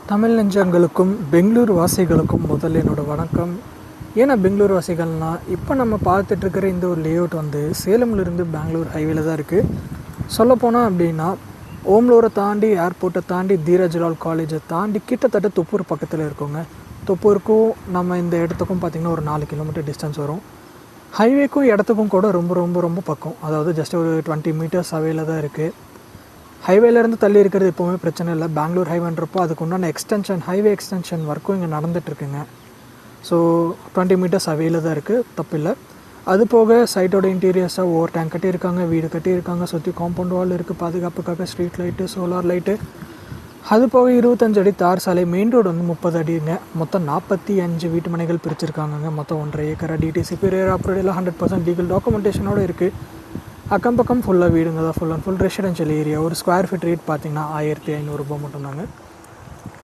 தமிழ் நெஞ்சங்களுக்கும் பெங்களூர் வாசிகளுக்கும் முதல்ல என்னோடய வணக்கம். ஏன்னா பெங்களூர் வாசிகள்னால் இப்போ நம்ம பார்த்துட்ருக்கிற இந்த ஒரு லேஅவுட் வந்து சேலம்லேருந்து பெங்களூர் ஹைவேல தான் இருக்குது. சொல்லப்போனால் அப்படின்னா ஓம்லூரை தாண்டி ஏர்போர்ட்டை தாண்டி தீரஜ்லால் காலேஜை தாண்டி கிட்டத்தட்ட தொப்பூர் பக்கத்தில் இருக்குங்க. தொப்பூருக்கும் நம்ம இந்த இடத்துக்கும் பார்த்திங்கன்னா ஒரு 4 கிலோமீட்டர் டிஸ்டன்ஸ் வரும். ஹைவேக்கும் இடத்துக்கும் கூட ரொம்ப ரொம்ப ரொம்ப பக்கம், அதாவது ஜஸ்ட் ஒரு 20 மீட்டர்ஸ் அவையில் தான் இருக்குது. ஹைவேலேருந்து தள்ளி இருக்கிறது எப்போவுமே பிரச்சனை இல்லை. பெங்களூர் ஹைவேன்றப்போ அதுக்கு உண்டான ஹைவே எக்ஸ்டென்ஷன் ஒர்க்கும் இங்கே நடந்துகிட்ருக்குங்க. ஸோ 20 மீட்டர்ஸ் அவையில் தான் இருக்குது, தப்பில்லை. அது போக சைட்டோட இன்டீரியர்ஸாக ஓவர் டேங்க் கட்டியிருக்காங்க, வீடு கட்டியிருக்காங்க, சுற்றி காம்பவுண்ட் வால் இருக்குது பாதுகாப்புக்காக, ஸ்ட்ரீட் லைட்டு, சோலார் லைட்டு. அது போக 25 அடி தார் சாலை, மெயின் ரோடு வந்து 30 அடிங்க. மொத்தம் 45 வீட்டு மனைகள் பிரிச்சிருக்காங்க. மொத்தம் 1.5 ஏக்கர் டிடிசி பீரியட் அப்ரூவல் எல்லாம் 100% லீகல் டாக்குமெண்டேஷனோடு இருக்குது. அக்கம் பக்கம் ஃபுல்லாக வீடுங்க தான், full and full residential area. ஒரு ஸ்கொயர் ஃபீட் ரேட் பார்த்திங்கன்னா 1500 ரூபா மட்டும்தாங்க.